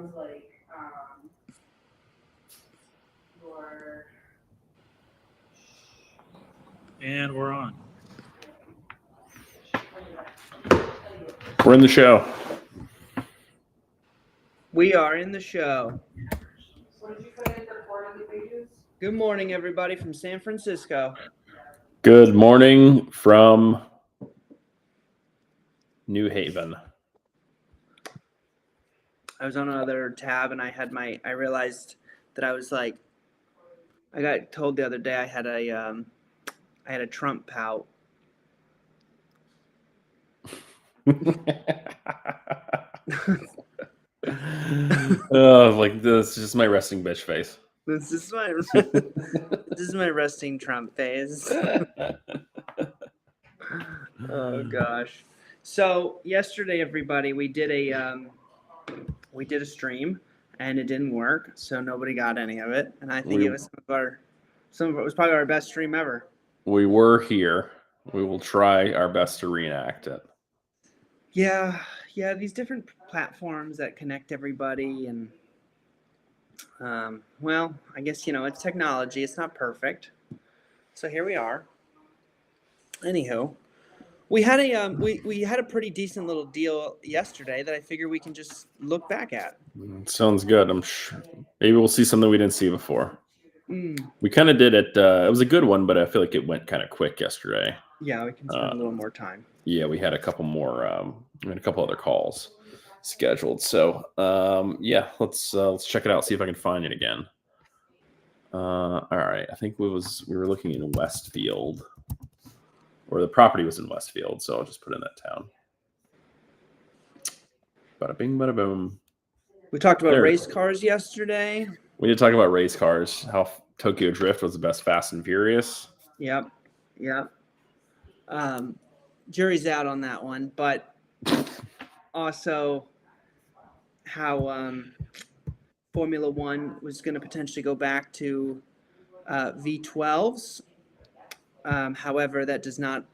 sounds like your. And we're on. We're in the show. We are in the show. What did you put in for quarterly wages? Good morning, everybody from San Francisco. Good morning from New Haven. I was on another tab and I realized that I was like, I got told the other day I had a Trump pout. Like this is just my resting bitch face. This is my resting Trump face. Oh gosh. So yesterday, everybody, we did a stream and it didn't work, so nobody got any of it. And I think it was some of it was probably our best stream ever. We were here. We will try our best to reenact it. Yeah, these different platforms that connect everybody, and well, I guess it's technology. It's not perfect, so here we are. Anywho, we had a pretty decent little deal yesterday that I figure we can just look back at. Sounds good. I'm sure maybe we'll see something we didn't see before. We kind of did it. It was a good one, but I feel like it went kind of quick yesterday. Yeah, we can spend a little more time. Yeah, we had a couple more. We had a couple other calls scheduled. So yeah, let's check it out. See if I can find it again. All right. I think we were looking in Westfield, or the property was in Westfield. So I'll just put in that town. Bada bing, bada boom. We talked about race cars yesterday. We did talk about race cars. How Tokyo Drift was the best Fast and Furious. Yep. Jury's out on that one, but also how Formula One was going to potentially go back to V12s. However, that does not.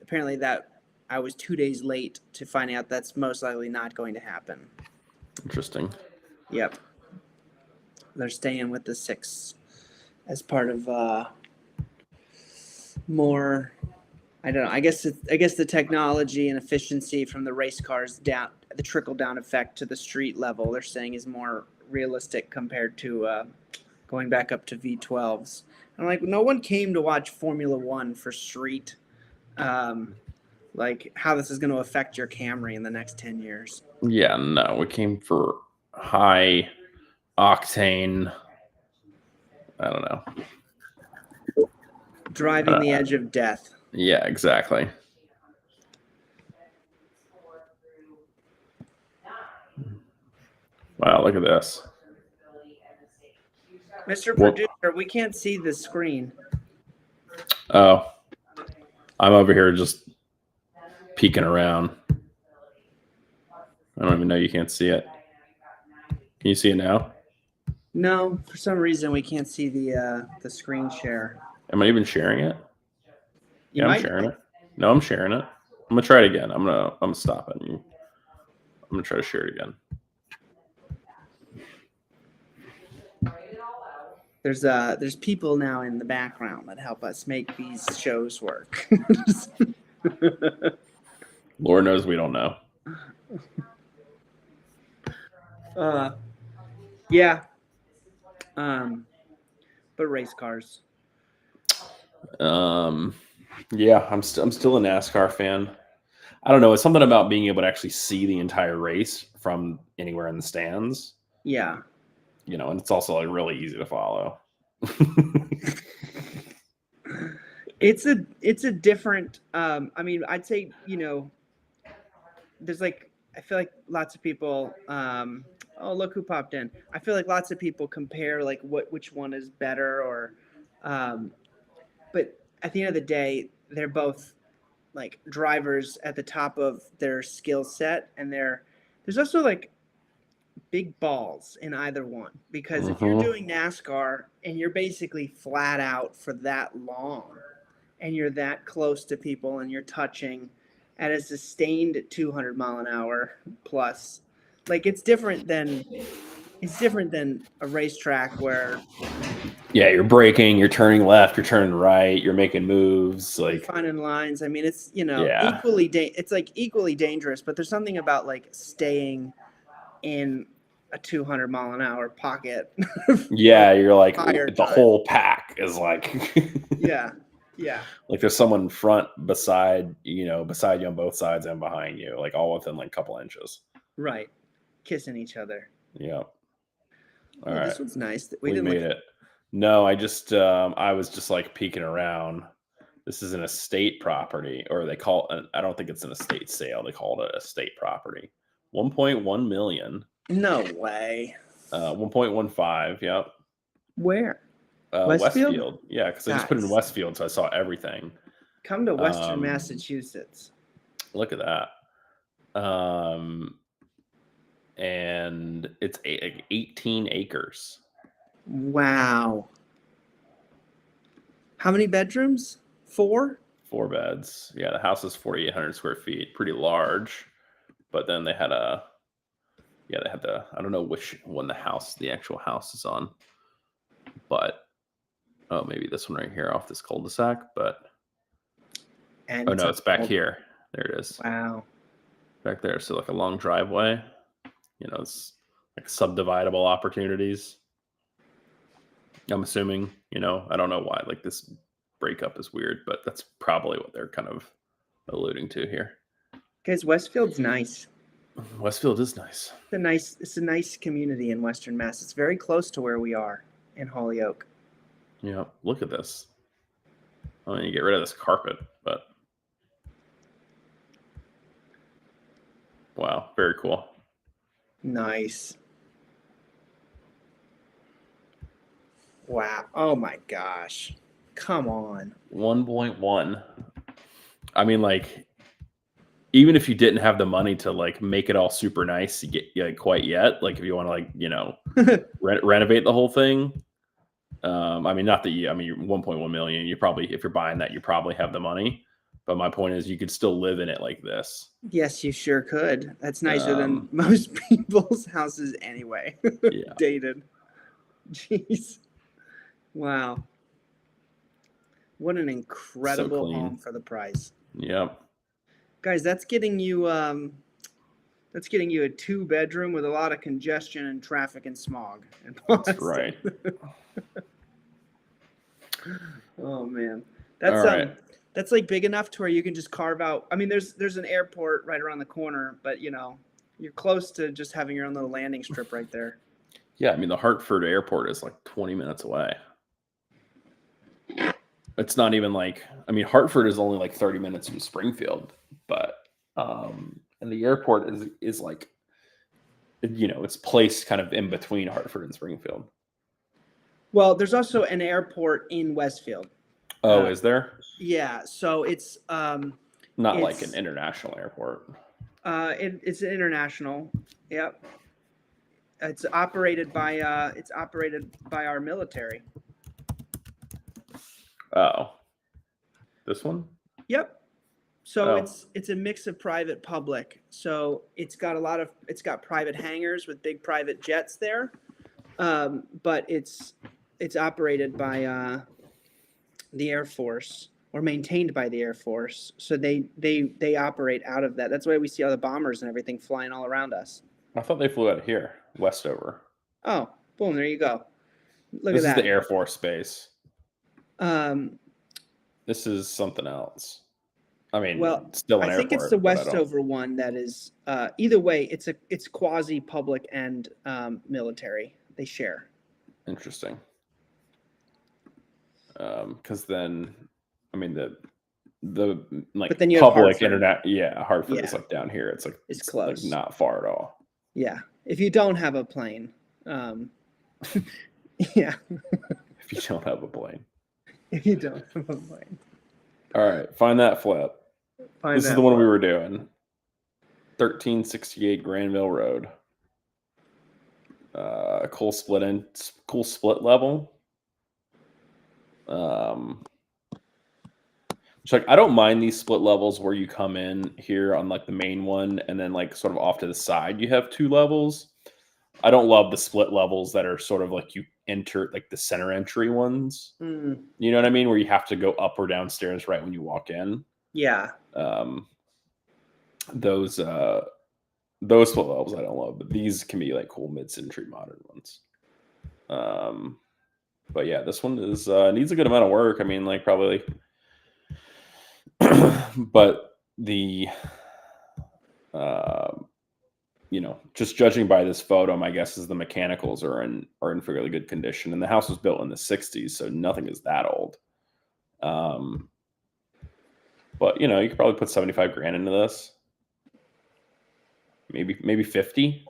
Apparently, that I was 2 days late to find out that's most likely not going to happen. Interesting. Yep. They're staying with the 6 as part of more. I don't know. I guess the technology and efficiency from the race cars down, the trickle down effect to the street level, they're saying is more realistic compared to going back up to V12s. I'm like, no one came to watch Formula One for street, like how this is going to affect your Camry in the next 10 years. Yeah, no, we came for high octane. I don't know. Driving the edge of death. Yeah, exactly. Wow, look at this. Mr. Producer, we can't see the screen. Oh, I'm over here just peeking around. I don't even know you can't see it. Can you see it now? No, for some reason we can't see the screen share. Am I even sharing it? You I'm sharing it. No, I'm sharing it. I'm gonna try it again. I'm gonna stop it. I'm gonna try to share it again. There's people now in the background that help us make these shows work. Lord knows we don't know. Yeah. But race cars. Yeah, I'm still a NASCAR fan. I don't know. It's something about being able to actually see the entire race from anywhere in the stands. Yeah. And it's also like really easy to follow. It's a different. I mean, I'd say there's like I feel like lots of people. Oh, look who popped in! I feel like lots of people compare like which one is better, or, but at the end of the day, they're both like drivers at the top of their skill set, and there's also like big balls in either one, because if you're doing NASCAR and you're basically flat out for that long and you're that close to people and you're touching at a sustained 200 mile an hour plus, like it's different than It's different than a racetrack where Yeah, you're braking, you're turning left, you're turning right, you're making moves. you're Like, finding lines. I mean, it's yeah, it's like equally dangerous, but there's something about like staying in a 200-mile-an-hour pocket. yeah, you're like Fire the drive. whole pack is like, Yeah, yeah, like there's someone in front, beside you on both sides and behind you, like all within like a couple inches. right. Kissing each other. Yeah. All Oh, right, this one's nice. we didn't made look. it. No, I was just like peeking around. This is an estate property, or they call it, I don't think it's an estate sale. They call it a estate property. 1.1 million. No way. 1.15. Yep. Where? Westfield. Westfield? Yeah, because I just put in Guys. Westfield, so I saw everything. Come to Western Um, Massachusetts. Look at that. And it's 18 acres. Wow. How many bedrooms? 4? 4 beds. Yeah, the house is 4,800 square feet, pretty large. But then they had I don't know which one the actual house is on, but maybe this one right here off this cul-de-sac. But And no, it's back here. There it is, Wow. back there. So like a long driveway. It's like subdividable opportunities. I'm assuming. I don't know why. Like this breakup is weird, but that's probably what they're kind of alluding to here. Guys, Westfield's nice. Westfield is nice. It's a nice community in Western Mass. It's very close to where we are in Holyoke. Yeah, look at this. I mean, you get rid of this carpet, but wow, very cool. Nice. Wow. Oh my gosh. Come on. 1.1. I mean, like, even if you didn't have the money to like make it all super nice, quite yet, like if you want to renovate the whole thing. I mean, not that you're 1.1 million. You probably, if you're buying that, you probably have the money. But my point is, you could still live in it like this. Yes, you sure could. That's nicer than most people's houses anyway. Yeah. Dated. Jeez. Wow. What an incredible clean. home for the price. Yep. Guys, that's getting you a 2-bedroom with a lot of congestion and traffic and smog. That's right. Oh man. All right. That's like big enough to where you can just carve out. I mean, there's an airport right around the corner, but you're close to just having your own little landing strip right there. Yeah, I mean, the Hartford airport is like 20 minutes away. It's not even like, Hartford is only like 30 minutes from Springfield, but and the airport is like, it's placed kind of in between Hartford and Springfield. Well, there's also an airport in Westfield. Oh, is there? Yeah, so it's not like an international airport. It's an international. Yep. It's operated by our military. Oh, this one? Yep. So Oh. it's a mix of private public. So it's got private hangars with big private jets there, but it's operated by the Air Force or maintained by the Air Force. So they operate out of that. That's why we see all the bombers and everything flying all around us. I thought they flew out of here, Westover. Oh, boom! There you go. Look This at is that. the Air Force Base. Um, This is something else. I mean, well, still an I airport. think it's the but I don't- Westover one that is. Either way, it's quasi public and military. They share. Interesting. Because then, the like But then you have public Hartford. internet. Yeah, Hartford is Yeah. like down here. It's like It's like, close. not far at all. Yeah. If you don't have a plane, yeah. If you don't have a plane. If you don't have a plane, All right, find that flip. find This is that the one one. we were doing. 1368 Granville Road. Cool split level. Which, like, I don't mind these split levels where you come in here on like the main one and then like sort of off to the side you have 2 levels. I don't love the split levels that are sort of like you enter like the center entry ones. Mm, You know what I mean? Where you have to go up or downstairs right when you walk in. yeah. Those split levels I don't love, but these can be like cool mid-century modern ones. But yeah, this one is needs a good amount of work. I mean, like probably, but the you know, just judging by this photo, my guess is the mechanicals are in fairly good condition, and the house was built in the '60s, so nothing is that old. But you know, you could probably put 75 grand into this, maybe 50.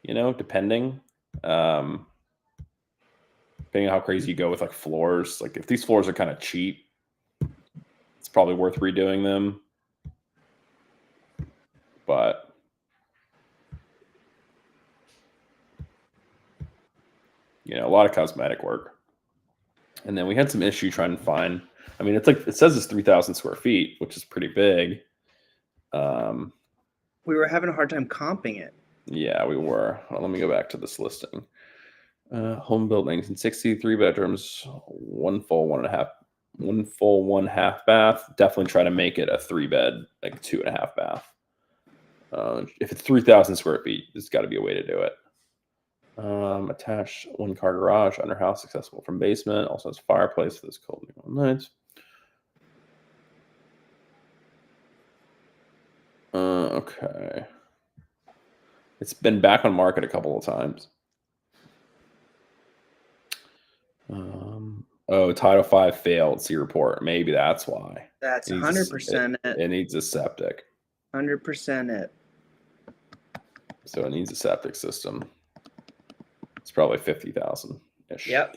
You know, depending on how crazy you go with like floors. Like if these floors are kind of cheap, it's probably worth redoing them. But you know, a lot of cosmetic work. And then we had some issue trying to find. I mean, it's like it says it's 3,000 square feet, which is pretty big. We were having a hard time comping it. Yeah, we were. Well, let me go back to this listing. Home built 1960, 3 bedrooms, 1 full, 1 half bath. Definitely try to make it a 3-bed, like 2.5 bath. If it's 3,000 square feet, there's got to be a way to do it. Attached 1-car garage, under house, accessible from basement. Also has fireplace for this cold New England nights. Okay. It's been back on market a couple of times. Oh, Title V failed. See report. Maybe that's why. That's 100% it. It needs a septic. 100% it. So it needs a septic system. It's probably 50,000 ish. Yep.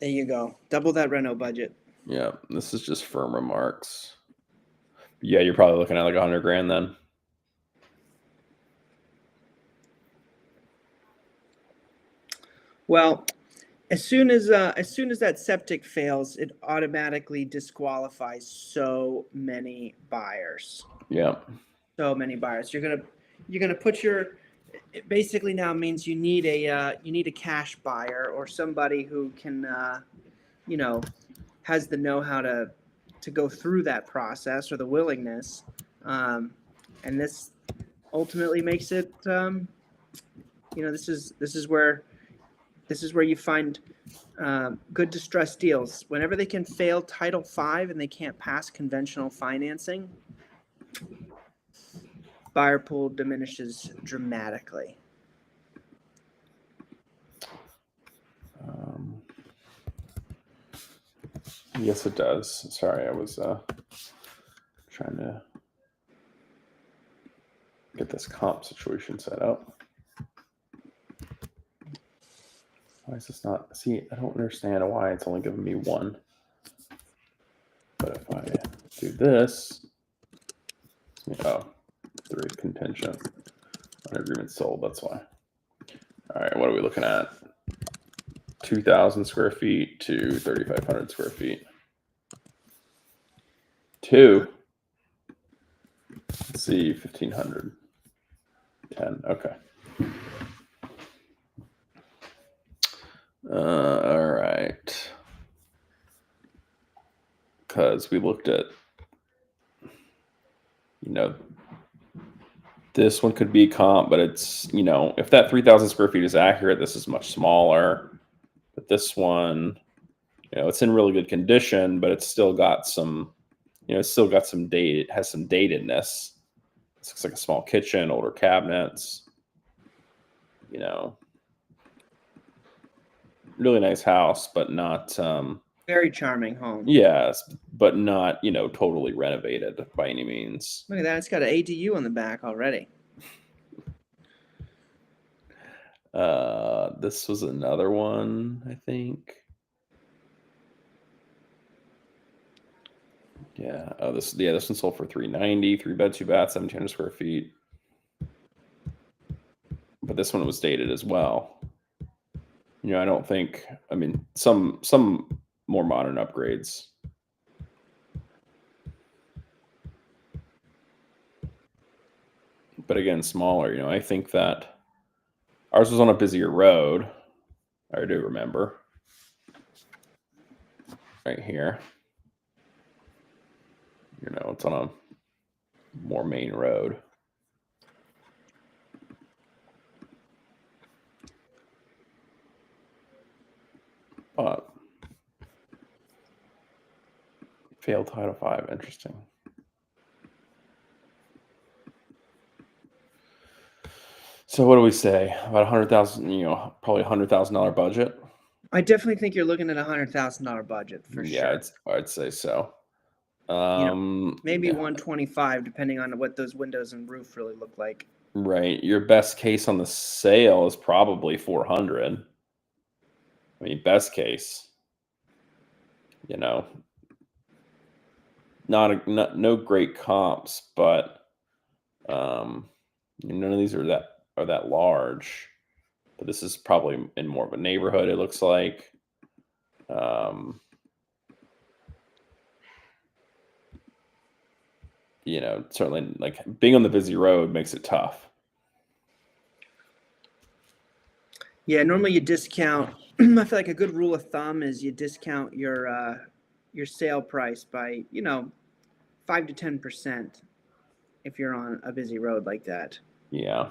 There you go. Double that reno budget. Yeah. This is just firm remarks. Yeah, you're probably looking at like 100 grand then. Well, as soon as that septic fails, it automatically disqualifies so many buyers. Yeah. So many buyers. You're gonna put your. It basically now means you need a cash buyer or somebody who can, you know, has the know-how to go through that process or the willingness, and this ultimately makes it. You know, this is where you find good distressed deals. Whenever they can fail Title V and they can't pass conventional financing, buyer pool diminishes dramatically. Yes, it does. Sorry, I was trying to get this comp situation set up. Why is this not? See, I don't understand why it's only giving me 1. But if I do this, oh, 3 contingent on agreement sold. That's why. All right, what are we looking at? 2,000 square feet to 3,500 square feet. 2. Let's see, 1,500. 10. Okay. All right. Because we looked at, you know, this one could be comp, but it's, you know, if that 3,000 square feet is accurate, this is much smaller. But this one, you know, it's in really good condition, but it's still got some, you know, it's still got some date. It has some datedness. It looks like a small kitchen, older cabinets, you know, really nice house, but not, Very charming home. yes, but not, you know, totally renovated by any means. Look at that. It's got an ADU on the back already. This was another one, I think. Yeah. Oh, this one sold for 390, 3 bed, 2 bath, 1,700 square feet. But this one was dated as well. You know, I don't think. I mean, some more modern upgrades. But again, smaller. You know, I think that Ours was on a busier road. I do remember. Right here. You know, it's on a more main road. But failed Title V, interesting. So what do we say? About 100,000, probably $100,000 budget. I definitely think you're looking at $100,000 budget for Yeah, sure. I'd say so. Maybe Yeah, 125, depending on what those windows and roof really look like. right. Your best case on the sale is probably 400. I mean, best case. Not no great comps, but none of these are that large. But this is probably in more of a neighborhood. It looks like. Certainly like being on the busy road makes it tough. Yeah, normally you discount. I feel like a good rule of thumb is you discount your sale price by 5 to 10% if you're on a busy road like that. Yeah.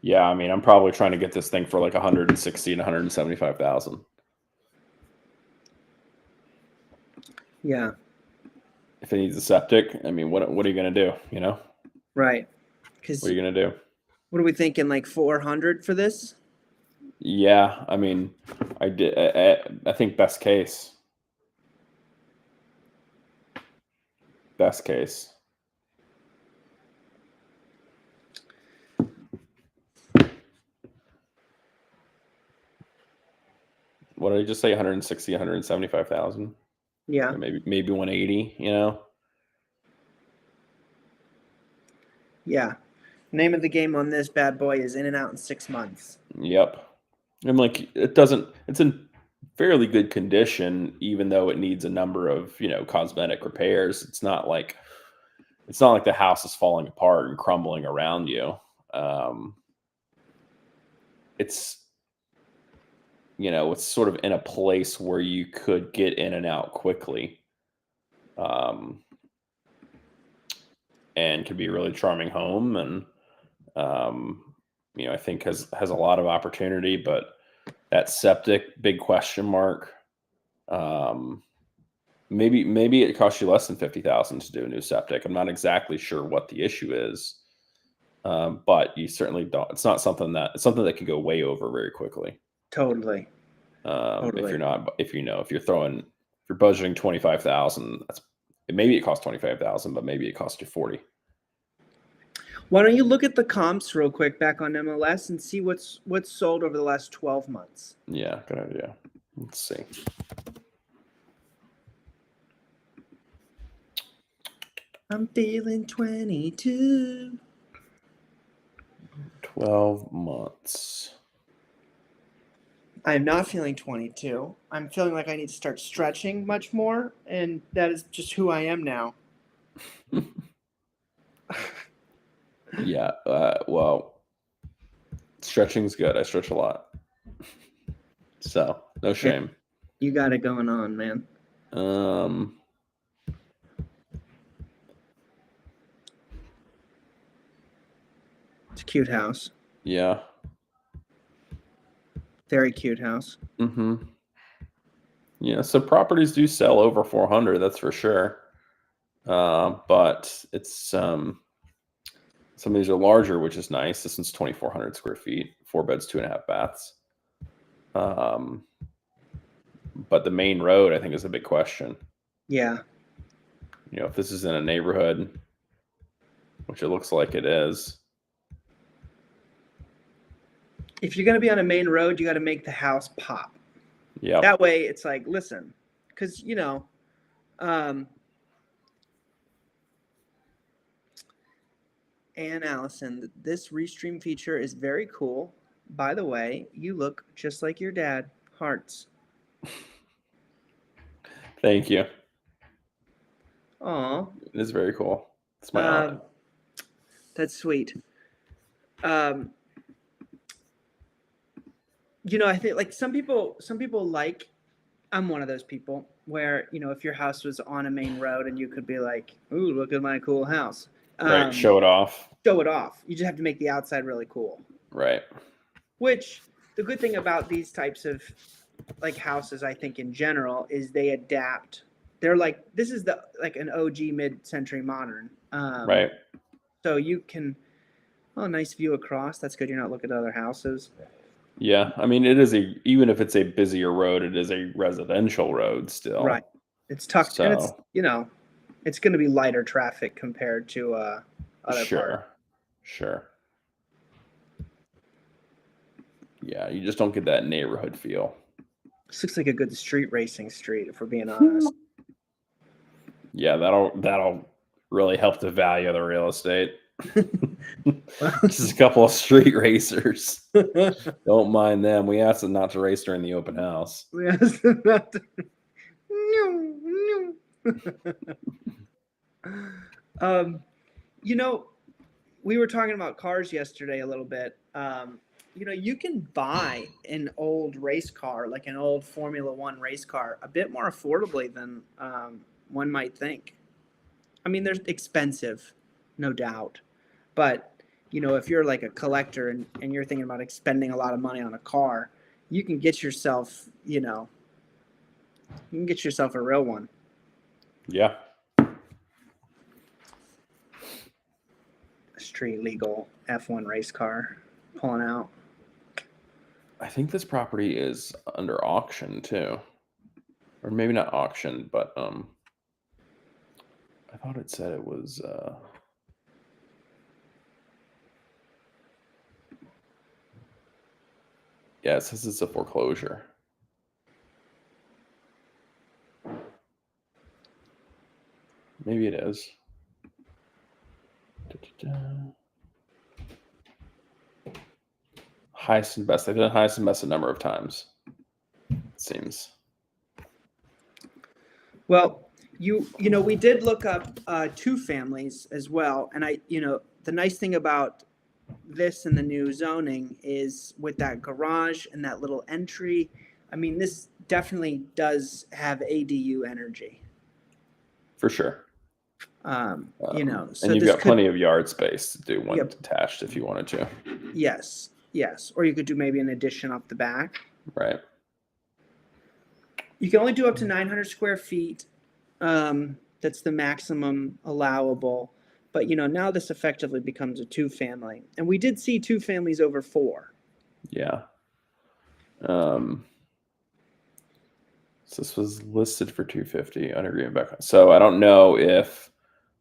Yeah, I mean, I'm probably trying to get this thing for like 160 and 175,000. Yeah. If it needs a septic, I mean, what are you going to do? Right. Because What are you going to do? what are we thinking? Like 400 for this? Yeah, I mean, I think best case. Best case. What did I just say? 160, 175,000. Yeah. Or maybe 180. Yeah. Name of the game on this bad boy is in and out in 6 months. Yep. And like it's in fairly good condition, even though it needs a number of, cosmetic repairs. It's not like the house is falling apart and crumbling around you. It's it's sort of in a place where you could get in and out quickly. And could be a really charming home, and I think has a lot of opportunity, but that septic, big question mark. Maybe it costs you less than 50,000 to do a new septic. I'm not exactly sure what the issue is, but you certainly don't. It's something that can go way over very quickly. Totally. If you're budgeting 25,000, maybe it costs 25,000, but maybe it costs you 40. Why don't you look at the comps real quick back on MLS and see what's sold over the last 12 months? Yeah, good idea. Let's see. I'm feeling 22. 12 months. I am not feeling 22. I'm feeling like I need to start stretching much more, and that is just who I am now. Yeah, well, stretching's good. I stretch a lot. So, no shame. You got it going on, man. It's a cute house. Yeah. Very cute house. Mm-hmm. Yeah, so properties do sell over 400, that's for sure. But it's some of these are larger, which is nice. This one's 2,400 square feet, 4 beds, 2.5 baths. But the main road, I think, is a big question. Yeah. If this is in a neighborhood, which it looks like it is. If you're going to be on a main road, you got to make the house pop. Yeah. That way it's like, listen, because, and Allison, this restream feature is very cool. By the way, you look just like your dad. Hearts. Thank you. Aw. It is very cool. It's my aunt. That's sweet. um, you know, I think like some people like, I'm one of those people where, you know, if your house was on a main road and you could be like, ooh, look at my cool house. Right. Show it off. Show it off. You just have to make the outside really cool. Right. Which the good thing about these types of like houses, I think in general, is they adapt. They're like, this is the like an OG mid-century modern. Right. So you can, oh, nice view across. That's good. You're not looking at other houses. Yeah. I mean, even if it's a busier road, it is a residential road still. Right. It's tucked, and it's, you know, it's going to be lighter traffic compared to other parts. Sure. Yeah, you just don't get that neighborhood feel. This looks like a good street racing street, if we're being honest. Yeah, that'll really help the value of the real estate. Just a couple of street racers. Don't mind them. We asked them not to race during the open house. Yes. You know, we were talking about cars yesterday a little bit. You know, you can buy an old race car, like an old Formula One race car, a bit more affordably than one might think. I mean, they're expensive, no doubt. But, you know, if you're like a collector and you're thinking about expending a lot of money on a car, you can get yourself, you know, a real one. Yeah. A street legal F1 race car pulling out. I think this property is under auction too. Or maybe not auction, but I thought it said it was yeah, it says it's a foreclosure. Maybe it is. Highest and best. They've done highest and best a number of times. It seems. Well, you know, we did look up two families as well, and you know, the nice thing about this and the new zoning is with that garage and that little entry. I mean, this definitely does have ADU energy. For sure. You know, so and you've got plenty of yard space to do one detached if you wanted to. Yes. Or you could do maybe an addition off the back. Right. You can only do up to 900 square feet. That's the maximum allowable. But, you know, now this effectively becomes a two-family. And we did see two families over 4. Yeah. So this was listed for $250 under agreement back. So I don't know if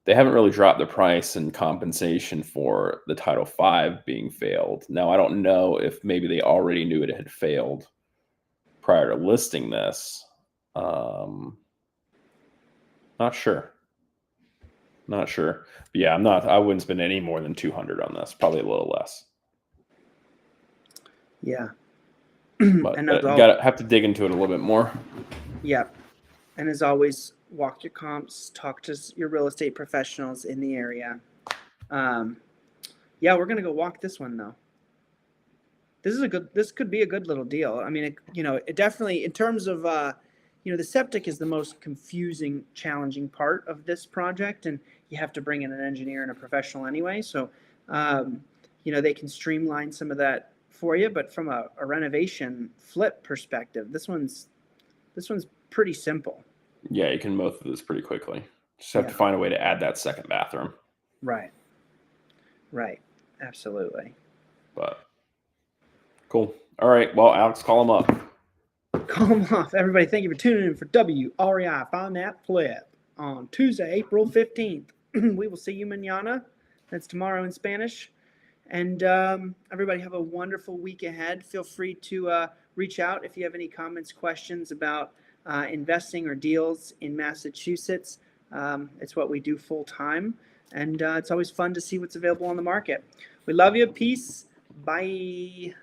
they haven't really dropped the price in compensation for the Title V being failed. Now, I don't know if maybe they already knew it had failed prior to listing this. Not sure. But yeah, I wouldn't spend any more than 200 on this, probably a little less. Yeah. But have to dig into it a little bit more. Yeah. And as always, walk your comps, talk to your real estate professionals in the area. Yeah, we're going to go walk this one though. This could be a good little deal. I mean, it definitely, in terms of, you know, the septic is the most confusing, challenging part of this project, and you have to bring in an engineer and a professional anyway. So, you know, they can streamline some of that for you, but from a renovation flip perspective, this one's pretty simple. Yeah, you can mow through this pretty quickly. Just have to find a way to add that second bathroom. Right. Absolutely. But cool. All right. Well, Alex, call him up. Call them off. Everybody, thank you for tuning in for WREI Find That Flip on Tuesday, April 15th. We will see you mañana. That's tomorrow in Spanish. And everybody have a wonderful week ahead. Feel free to reach out if you have any comments, questions about investing or deals in Massachusetts. It's what we do full time. And it's always fun to see what's available on the market. We love you. Peace. Bye.